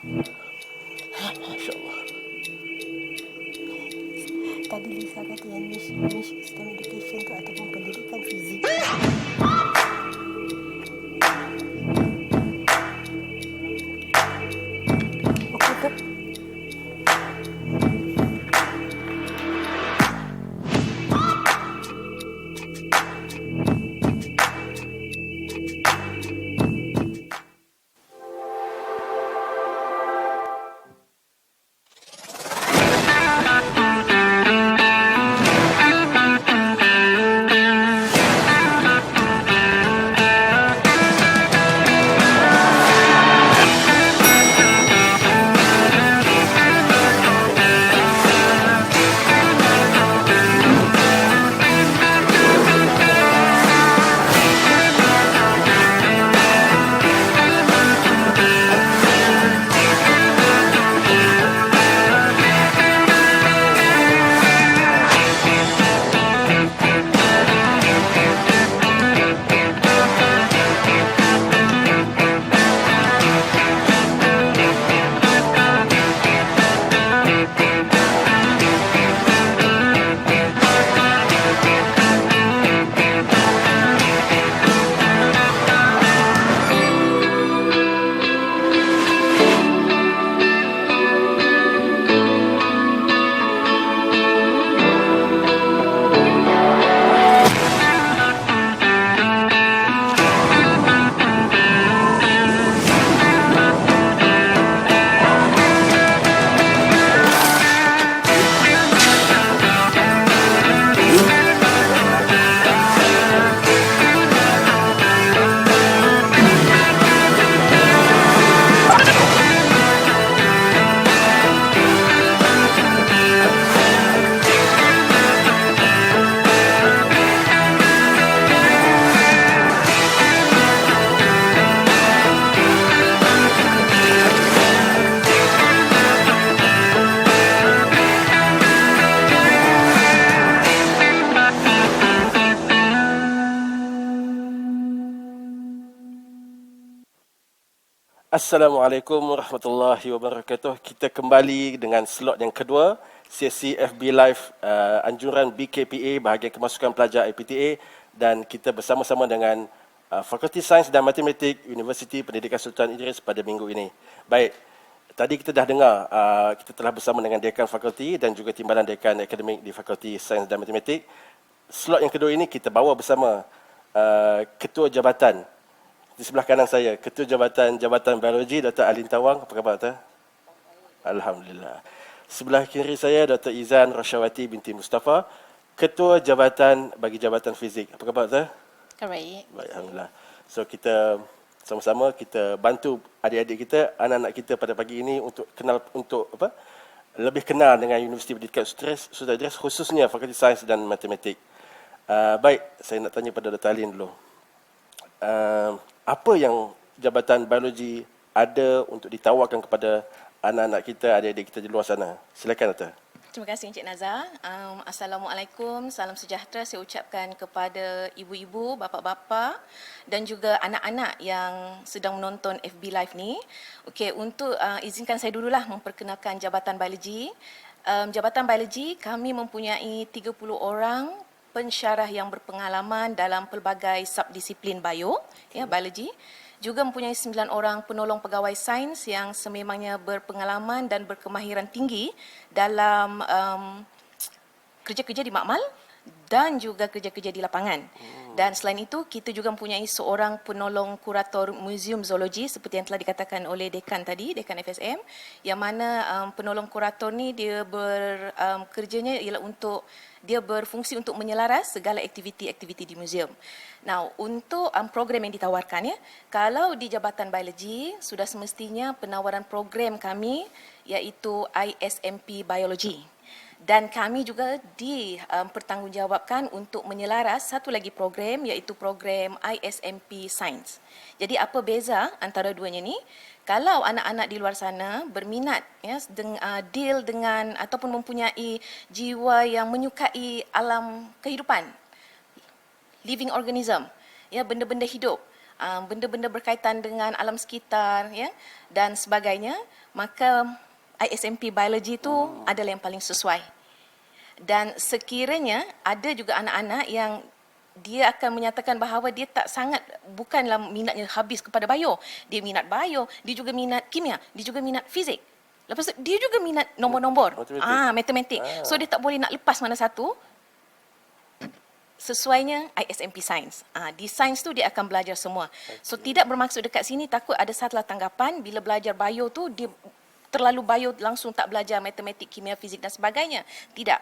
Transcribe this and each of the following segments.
Masya Allah. Tadi Lisa kata yang niche STEM education tu ataupun pendidikan fizik. Okey ke? Assalamualaikum warahmatullahi wabarakatuh. Kita kembali dengan slot yang kedua, sesi FB Live anjuran BKPA bahagian kemasukan pelajar IPTA, dan kita bersama-sama dengan Fakulti Sains dan Matematik Universiti Pendidikan Sultan Idris pada minggu ini. Baik, tadi kita dah dengar kita telah bersama dengan Dekan Fakulti dan juga Timbalan Dekan Akademik di Fakulti Sains dan Matematik. Slot yang kedua ini kita bawa bersama Ketua Jabatan di sebelah kanan saya, Ketua Jabatan Biologi Dr. Alin Tawang. Apa khabar, Dr.? Alhamdulillah. Sebelah kiri saya Dr. Izan Rosyawati binti Mustafa, Ketua Jabatan bagi Jabatan Fizik. Apa khabar, Dr.? Baik. Baik, alhamdulillah. So kita sama-sama kita bantu adik-adik kita, anak-anak kita pada pagi ini untuk lebih kenal dengan Universiti Pendidikan Sultan Idris, khususnya Fakulti Sains dan Matematik. Baik, saya nak tanya pada Dr. Alin dulu. Apa yang Jabatan Biologi ada untuk ditawarkan kepada anak-anak kita, adik-adik kita di luar sana? Silakan, Dr. Terima kasih Encik Nazar. Assalamualaikum, salam sejahtera saya ucapkan kepada ibu-ibu, bapa-bapa dan juga anak-anak yang sedang menonton FB Live ni. Okey, untuk izinkan saya dululah memperkenalkan Jabatan Biologi. Jabatan Biologi kami mempunyai 30 orang pensyarah yang berpengalaman dalam pelbagai subdisiplin biologi. Juga mempunyai 9 orang penolong pegawai sains yang sememangnya berpengalaman dan berkemahiran tinggi dalam kerja-kerja di makmal dan juga kerja-kerja di lapangan. Dan selain itu, kita juga mempunyai seorang penolong kurator Museum Zoologi seperti yang telah dikatakan oleh Dekan tadi, Dekan FSM, yang mana penolong kurator ni dia kerjanya ialah dia berfungsi untuk menyelaras segala aktiviti-aktiviti di museum. Now, untuk program yang ditawarkan, kalau di Jabatan Biologi, sudah semestinya penawaran program kami iaitu ISMP Biologi. Dan kami juga dipertanggungjawabkan untuk menyelaras satu lagi program iaitu program ISMP Science. Jadi apa beza antara duanya ni? Kalau anak-anak di luar sana berminat deal dengan ataupun mempunyai jiwa yang menyukai alam kehidupan, living organism, benda-benda hidup, benda-benda berkaitan dengan alam sekitar, ya, dan sebagainya, maka ISMP Biology itu adalah yang paling sesuai. Dan sekiranya ada juga anak-anak yang dia akan menyatakan bahawa dia tak sangat, bukanlah minatnya habis kepada bio. Dia minat bio, dia juga minat kimia, dia juga minat fizik. Lepas tu dia juga minat nombor-nombor. Matematik. So dia tak boleh nak lepas mana satu. Sesuainya ISMP Science. Di Science tu dia akan belajar semua. So tidak bermaksud dekat sini takut ada salah tanggapan bila belajar bio tu dia terlalu bio langsung tak belajar matematik, kimia, fizik dan sebagainya. Tidak.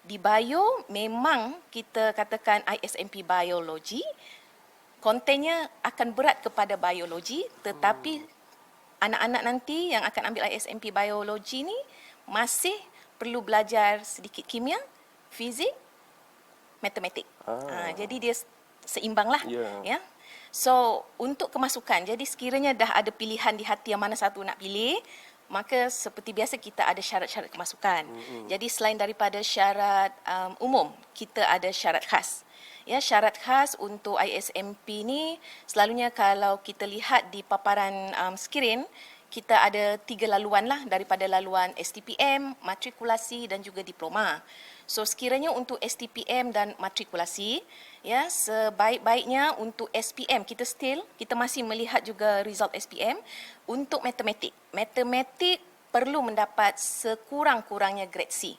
Di bio memang kita katakan ISMP Biology, kontennya akan berat kepada biologi, tetapi anak-anak nanti yang akan ambil ISMP Biology ni masih perlu belajar sedikit kimia, fizik, matematik. Jadi dia seimbanglah. Ya. So untuk kemasukan, jadi sekiranya dah ada pilihan di hati yang mana satu nak pilih, maka seperti biasa kita ada syarat-syarat kemasukan. Jadi selain daripada syarat umum, kita ada syarat khas. Ya, syarat khas untuk ISMP ni selalunya kalau kita lihat di paparan skrin, kita ada 3 laluan lah, daripada laluan STPM, matrikulasi dan juga diploma. So sekiranya untuk STPM dan matrikulasi, ya, sebaik-baiknya untuk SPM kita masih melihat juga result SPM untuk matematik. Matematik perlu mendapat sekurang-kurangnya grade C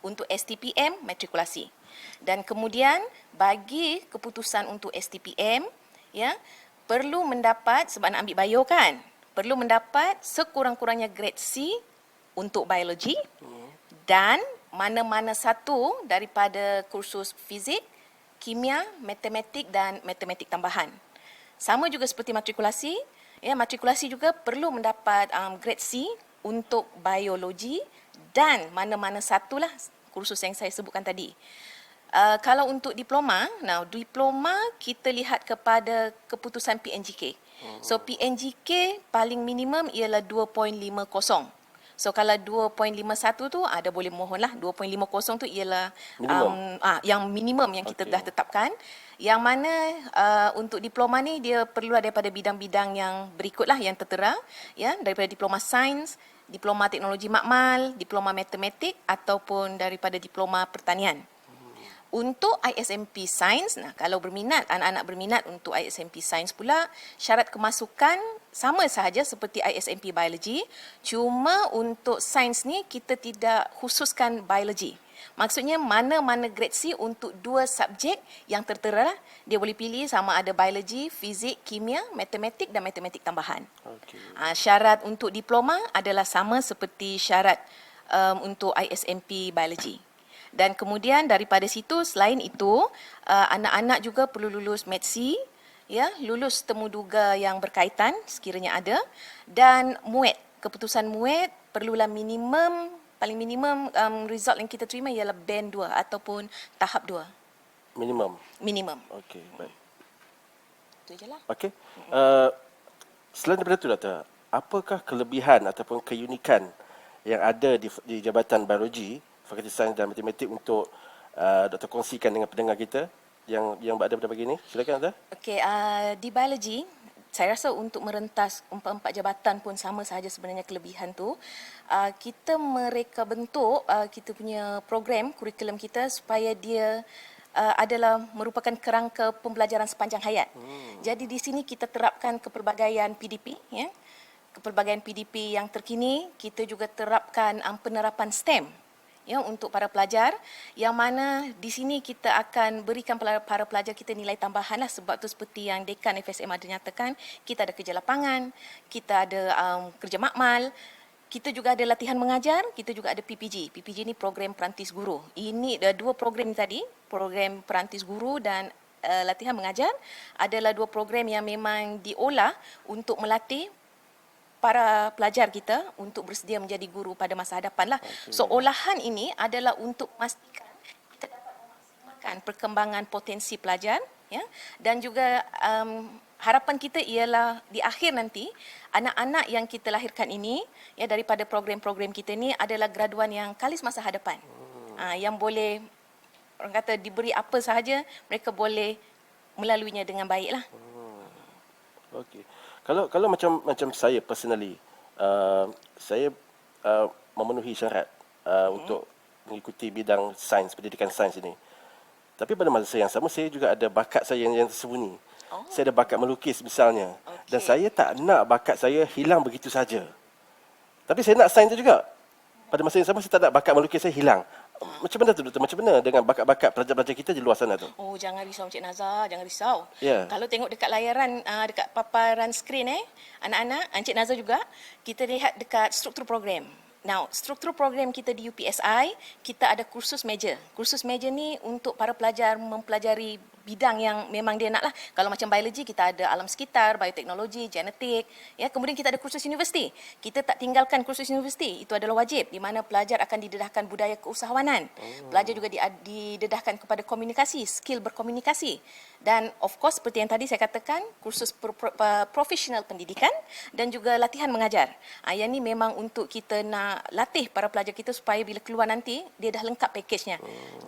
untuk STPM matrikulasi. Dan kemudian bagi keputusan untuk STPM, ya, perlu mendapat, sebab nak ambil bio kan, perlu mendapat sekurang-kurangnya grade C untuk biologi dan mana-mana satu daripada kursus fizik, kimia, matematik dan matematik tambahan. Sama juga seperti matrikulasi, ya, matrikulasi juga perlu mendapat grade C untuk biologi dan mana-mana satulah kursus yang saya sebutkan tadi. Kalau untuk diploma, diploma kita lihat kepada keputusan PNGK. So PNGK paling minimum ialah 2.50. So kalau 2.51 tu ada boleh mohonlah, 2.50 tu ialah yang minimum yang kita dah tetapkan. Yang mana untuk diploma ni dia perlu daripada bidang-bidang yang berikutlah yang tertera, ya, daripada diploma sains, diploma teknologi makmal, diploma matematik ataupun daripada diploma pertanian. Untuk ISMP Sains, kalau berminat, anak-anak berminat untuk ISMP Sains pula, syarat kemasukan sama sahaja seperti ISMP Biology, cuma untuk sains ni kita tidak khususkan biologi. Maksudnya mana-mana grade C untuk 2 subjek yang tertera, dia boleh pilih sama ada biologi, fizik, kimia, matematik dan matematik tambahan. Syarat untuk diploma adalah sama seperti syarat untuk ISMP Biology. Dan kemudian daripada situ, selain itu, anak-anak juga perlu lulus MATC, ya, lulus temuduga yang berkaitan sekiranya ada, dan MUET. Keputusan MUET perlulah paling minimum result yang kita terima ialah band 2 ataupun tahap 2. Minimum. Okey, baik. Itu je lah. Okey. Selain daripada itu, Doktor, apakah kelebihan ataupun keunikan yang ada di Jabatan Biologi, Fakulti Sains dan Matematik untuk Doktor kongsikan dengan pendengar kita yang berada pada pagi ini? Silakan, Doktor. Okey, di biologi, saya rasa untuk merentas 4 jabatan pun sama sahaja sebenarnya kelebihan tu. Kita mereka bentuk kita punya program, kurikulum kita supaya dia adalah merupakan kerangka pembelajaran sepanjang hayat. Jadi di sini kita terapkan kepelbagaian PDP, ya. Kepelbagaian PDP yang terkini, kita juga terapkan penerapan STEM, ya, untuk para pelajar, yang mana di sini kita akan berikan para pelajar kita nilai tambahan lah, sebab tu seperti yang Dekan FSM ada nyatakan, kita ada kerja lapangan, kita ada kerja makmal, kita juga ada latihan mengajar, kita juga ada PPG. PPG ni program perantis guru. Ini 2 program tadi, program perantis guru dan latihan mengajar adalah 2 program yang memang diolah untuk melatih para pelajar kita untuk bersedia menjadi guru pada masa hadapan lah. So olahan ini adalah untuk memastikan kita dapat memaksimalkan perkembangan potensi pelajar, ya, dan juga harapan kita ialah di akhir nanti anak-anak yang kita lahirkan ini, ya, daripada program-program kita ini adalah graduan yang kalis masa hadapan. Yang boleh, orang kata, diberi apa sahaja mereka boleh melaluinya dengan baiklah. Okey. Kalau macam saya personally, saya memenuhi syarat untuk mengikuti bidang sains, pendidikan sains ini. Tapi pada masa yang sama saya juga ada bakat saya yang tersembunyi. Saya ada bakat melukis misalnya. Dan saya tak nak bakat saya hilang begitu saja. Tapi saya nak sains tu juga. Pada masa yang sama saya tak nak bakat melukis saya hilang. Macam mana tu doktor? Macam mana dengan bakat-bakat pelajar-pelajar kita di luar sana tu? Oh, jangan risau Encik Nazar, jangan risau. Ya. Kalau tengok dekat layaran, dekat paparan skrin anak-anak, Encik Nazar juga, kita lihat dekat struktur program. Now, struktur program kita di UPSI, kita ada kursus meja. Kursus meja ni untuk para pelajar mempelajari bidang yang memang dia nak lah. Kalau macam biologi, kita ada alam sekitar, bioteknologi, genetik. Ya, kemudian kita ada kursus universiti. Kita tak tinggalkan kursus universiti. Itu adalah wajib di mana pelajar akan didedahkan budaya keusahawanan. Pelajar juga didedahkan kepada komunikasi, skill berkomunikasi. Dan of course seperti yang tadi saya katakan, kursus profesional pendidikan dan juga latihan mengajar. Yang ni memang untuk kita nak latih para pelajar kita supaya bila keluar nanti, dia dah lengkap pakejnya.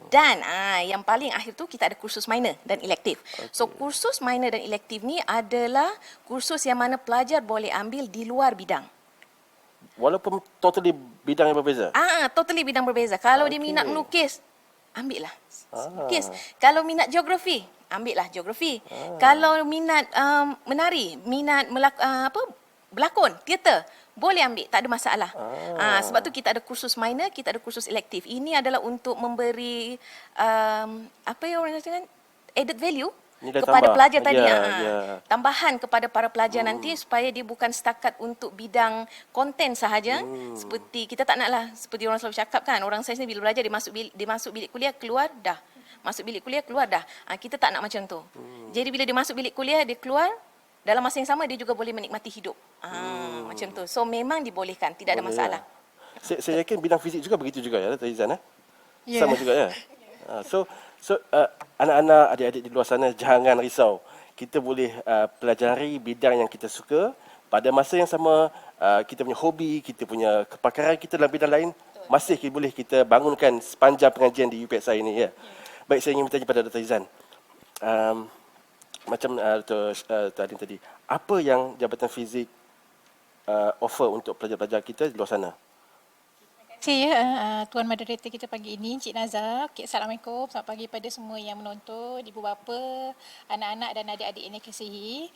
Dan yang paling akhir tu kita ada kursus minor dan elektif. So kursus minor dan elektif ni adalah kursus yang mana pelajar boleh ambil di luar bidang. Walaupun totally bidang yang berbeza. Totally bidang berbeza. Kalau dia minat melukis, ambil lah lukis. Kalau minat geografi, ambil lah geografi. Kalau minat menari, minat berlakon, teater, boleh ambil, tak ada masalah. Sebab tu kita ada kursus minor, kita ada kursus elektif. Ini adalah untuk memberi apa yang orang katakan added value nilai kepada tambah. pelajar tadi. Tambahan kepada para pelajar nanti supaya dia bukan setakat untuk bidang konten sahaja. Seperti kita tak naklah seperti orang selalu cakap kan, orang sains ni bila belajar dia masuk bilik kuliah keluar dah. Masuk bilik kuliah keluar dah. Kita tak nak macam tu. Jadi bila dia masuk bilik kuliah dia keluar, dalam masa yang sama dia juga boleh menikmati hidup. Macam tu. So memang dibolehkan, tidak ada masalah. Saya yakin bidang fizik juga begitu juga ya, Dr. Izan Ya. Sama juga ya. So anak-anak, adik-adik di luar sana jangan risau. Kita boleh pelajari bidang yang kita suka. Pada masa yang sama, kita punya hobi, kita punya kepakaran kita dalam bidang lain masih boleh kita bangunkan sepanjang pengajian di UPSI ini ya. Baik, saya ingin bertanya pada Dr. Izan. Macam Dr. Adin tadi, apa yang Jabatan Fizik offer untuk pelajar-pelajar kita di luar sana? Terima kasih Tuan Moderator kita pagi ini, Encik Nazar. Okay, Assalamualaikum, selamat pagi pada semua yang menonton, ibu bapa, anak-anak dan adik-adik yang dikasihi.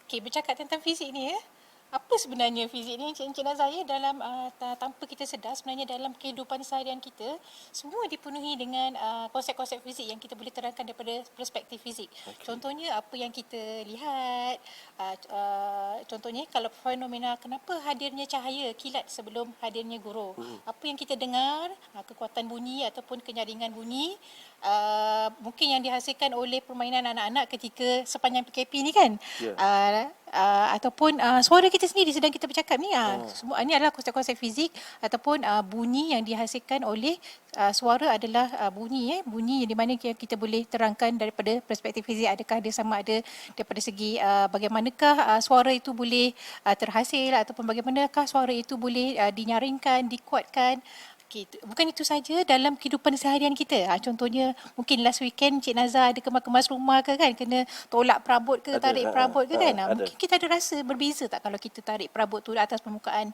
Bercakap tentang fizik ni apa sebenarnya fizik ni Encik Nazar dalam tanpa kita sedar sebenarnya dalam kehidupan seharian kita semua dipenuhi dengan konsep-konsep fizik yang kita boleh terangkan daripada perspektif fizik. Contohnya apa yang kita lihat, contohnya kalau fenomena kenapa hadirnya cahaya kilat sebelum hadirnya guru. Apa yang kita dengar, kekuatan bunyi ataupun kenyaringan bunyi mungkin yang dihasilkan oleh permainan anak-anak ketika sepanjang PKP ni kan. Ataupun suara kita sendiri sedang kita bercakap ni semua ini adalah konsep-konsep fizik ataupun bunyi yang dihasilkan oleh suara adalah bunyi yang di mana kita boleh terangkan daripada perspektif fizik, adakah dia sama ada daripada segi bagaimanakah suara itu boleh terhasil ataupun bagaimanakah suara itu boleh dinyaringkan, dikuatkan. Bukan itu saja dalam kehidupan seharian kita. Contohnya mungkin last weekend Cik Nazar ada kemas-kemas rumah ke kan, kena tolak perabot ke, tarik perabot ke kan. Mungkin kita ada rasa berbeza tak kalau kita tarik perabot tu atas permukaan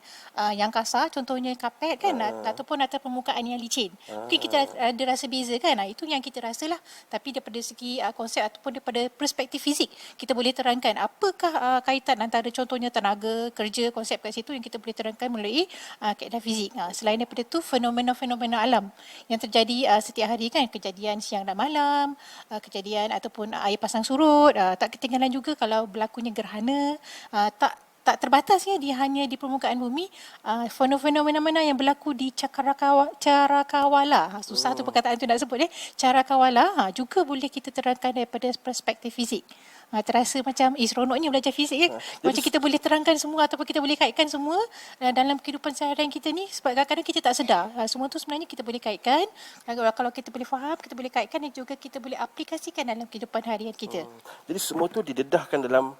yang kasar, contohnya kapet kan, ataupun atas permukaan yang licin. Mungkin kita ada rasa beza kan. Itu yang kita rasalah. Tapi daripada segi konsep ataupun daripada perspektif fizik, kita boleh terangkan apakah kaitan antara contohnya tenaga, kerja, konsep kat situ yang kita boleh terangkan melalui kaedah fizik. Selain daripada tu, fenomena-fenomena alam yang terjadi setiap hari kan, kejadian siang dan malam, kejadian ataupun air pasang surut, tak ketinggalan juga kalau berlakunya gerhana, tak terbatas dia hanya di permukaan bumi. Fenomena yang berlaku di Carakawala, susah tu perkataan tu nak sebut Carakawala, juga boleh kita terangkan daripada perspektif fizik. Terasa macam seronoknya belajar fizik macam kita boleh terangkan semua ataupun kita boleh kaitkan semua dalam kehidupan seharian kita ni, sebab kadang-kadang kita tak sedar semua tu sebenarnya kita boleh kaitkan. Kalau kita boleh faham, kita boleh kaitkan dan juga kita boleh aplikasikan dalam kehidupan harian kita. Jadi semua tu didedahkan dalam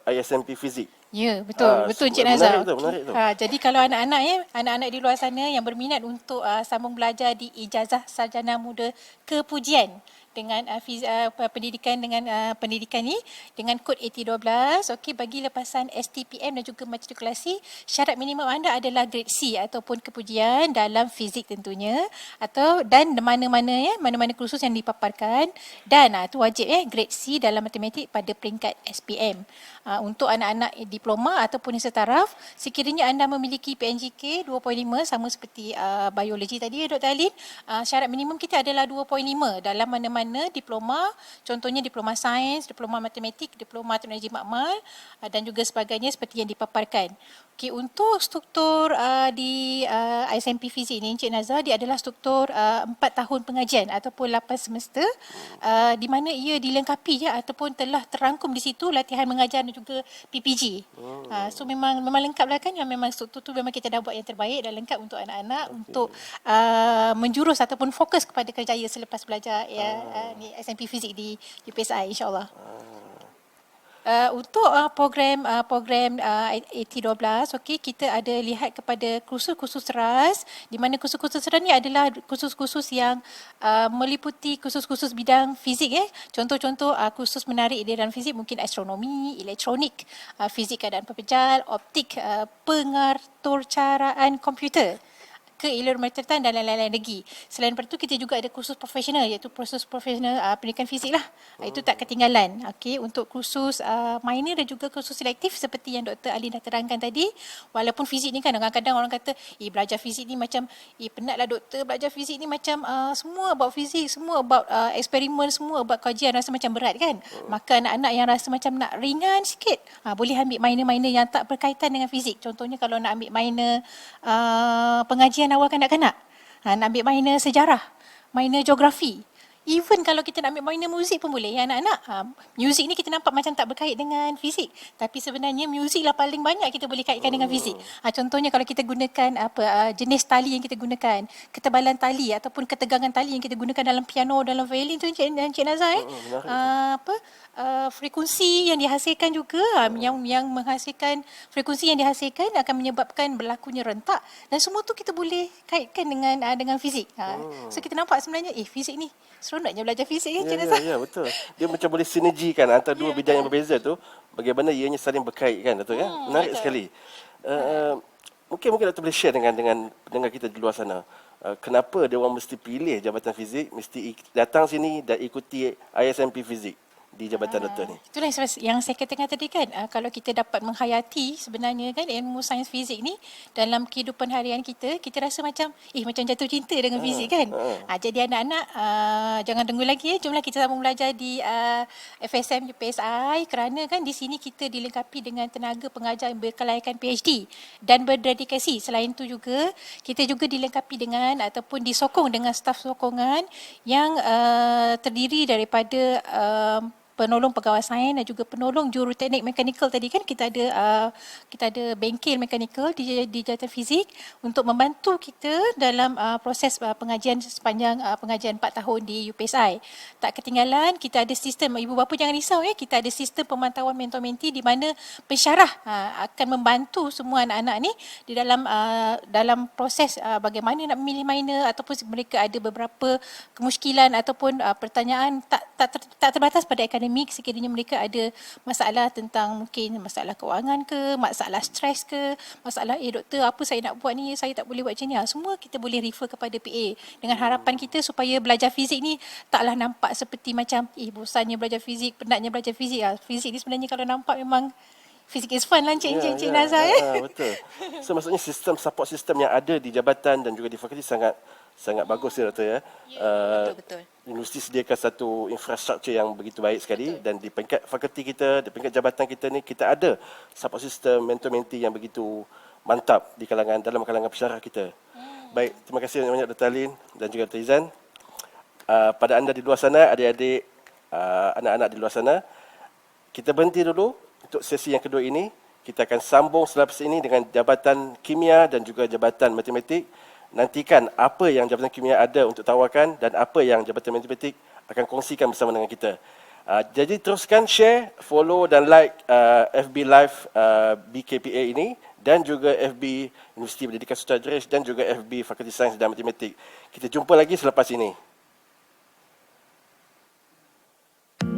ISMP Fizik. Ya, betul Encik Nazar. Menarik tu. Jadi kalau anak-anak di luar sana yang berminat untuk sambung belajar di Ijazah Sarjana Muda Kepujian dengan pendidikan ni dengan kod AT12. Okey, bagi lepasan STPM dan juga matrikulasi, syarat minimum anda adalah grade C ataupun kepujian dalam fizik tentunya, dan mana-mana kursus yang dipaparkan, dan itu wajib grade C dalam matematik pada peringkat SPM. Untuk anak-anak diploma ataupun yang setaraf, sekiranya anda memiliki PNGK 2.5 sama seperti biologi tadi Dr. Alin, syarat minimum kita adalah 2.5 dalam mana-mana diploma, contohnya diploma sains, diploma matematik, diploma teknologi makmal dan juga sebagainya seperti yang dipaparkan. Okey, untuk struktur di SMP Fizik ni Encik Nazar, dia adalah struktur 4 tahun pengajian ataupun 8 semester, di mana ia dilengkapi ataupun telah terangkum di situ latihan mengajar dan juga PPG. So memang lengkap lah kan, yang memang struktur tu memang kita dah buat yang terbaik dan lengkap untuk anak-anak untuk menjurus ataupun fokus kepada kerjaya selepas belajar ni SMP Fizik di UPSI, insya-Allah. Untuk program AT12, okey, kita ada lihat kepada kursus-kursus ras, di mana kursus-kursus ras ni adalah kursus-kursus yang meliputi kursus-kursus bidang fizik. Contoh-contoh kursus menarik di dalam fizik mungkin astronomi, elektronik, fizik keadaan pepejal, optik, pengaturcaraan komputer, keilmuan-pengetahuan dan lain-lain lagi. Selain daripada itu, kita juga ada kursus profesional, iaitu kursus profesional pendidikan fizik lah. Itu tak ketinggalan. Okey, untuk kursus minor dan juga kursus selektif seperti yang Dr. Alin dah terangkan tadi. Walaupun fizik ni kan kadang-kadang orang kata, belajar fizik ni macam, penatlah doktor, belajar fizik ni macam semua about fizik, semua about eksperimen, semua about kajian, rasa macam berat kan. Maka anak-anak yang rasa macam nak ringan sikit, boleh ambil minor-minor yang tak berkaitan dengan fizik. Contohnya kalau nak ambil minor pengajian awal kanak-kanak, nak ambil minor sejarah, minor geografi. Even kalau kita nak ambil minor muzik pun boleh ya anak-anak. Muzik ni kita nampak macam tak berkait dengan fizik, tapi sebenarnya muzik lah paling banyak kita boleh kaitkan dengan fizik. Contohnya kalau kita gunakan jenis tali yang kita gunakan, ketebalan tali ataupun ketegangan tali yang kita gunakan dalam piano, dalam violin tu Encik Nazar, frekuensi yang dihasilkan juga, yang menghasilkan frekuensi yang dihasilkan akan menyebabkan berlakunya rentak, dan semua tu kita boleh kaitkan dengan fizik. So kita nampak sebenarnya fizik ni seronoknya belajar fizik kan. Ya, betul. Dia macam boleh sinergikan antara dua bidang yang berbeza tu, bagaimana ianya saling berkait kan, betul kan? Menarik sekali. Mungkin Dr. boleh share dengan pendengar kita di luar sana. Kenapa dia orang mesti pilih jabatan fizik, mesti datang sini dan ikuti ISMP Fizik di jabatan doktor ni? Itulah yang saya katakan tadi kan, kalau kita dapat menghayati sebenarnya kan ilmu sains fizik ni dalam kehidupan harian kita, kita rasa macam macam jatuh cinta dengan fizik kan. Jadi anak-anak jangan tunggu lagi, jomlah kita sambung belajar di FSM UPSI, kerana kan di sini kita dilengkapi dengan tenaga pengajar yang berkelayakan PhD dan berdedikasi. Selain itu juga kita juga dilengkapi dengan ataupun disokong dengan staf sokongan yang terdiri daripada penolong pegawai sains dan juga penolong juruteknik mekanikal. Tadi kan kita ada bengkel mekanikal di jabatan fizik untuk membantu kita dalam proses pengajian sepanjang pengajian 4 tahun di UPSI. Tak ketinggalan, kita ada sistem, ibu bapa jangan risau kita ada sistem pemantauan mentor-menti di mana pensyarah akan membantu semua anak-anak ni di dalam proses bagaimana nak memilih minor, ataupun mereka ada beberapa kemusykilan ataupun pertanyaan tak terbatas pada akademik. Sekiranya mereka ada masalah tentang mungkin masalah kewangan ke, masalah stres ke, masalah doktor apa saya nak buat ni, saya tak boleh buat macam ni, semua kita boleh refer kepada PA, dengan harapan kita supaya belajar fizik ni taklah nampak seperti macam bosannya belajar fizik, penatnya belajar fizik. Fizik ni sebenarnya kalau nampak memang fizik is fun lah Encik Nazar. Betul. So maksudnya support sistem yang ada di jabatan dan juga di fakulti sangat bagus ya doktor ya. Betul. Universiti sediakan satu infrastruktur yang begitu baik sekali, dan di peringkat fakulti kita, di peringkat jabatan kita ni, kita ada support sistem mentor-menti yang begitu mantap dalam kalangan pensyarah kita. Baik, terima kasih banyak Dr. Alin dan juga Dr. Izan. Pada anda di luar sana, adik-adik, anak-anak di luar sana, kita berhenti dulu untuk sesi yang kedua ini. Kita akan sambung selepas ini dengan jabatan kimia dan juga jabatan matematik. Nantikan apa yang jabatan kimia ada untuk tawarkan dan apa yang jabatan matematik akan kongsikan bersama dengan kita. Jadi teruskan share, follow dan like FB Live BKPA ini, dan juga FB Universiti Pendidikan Sultan Idris dan juga FB Fakulti Sains dan Matematik. Kita jumpa lagi selepas ini.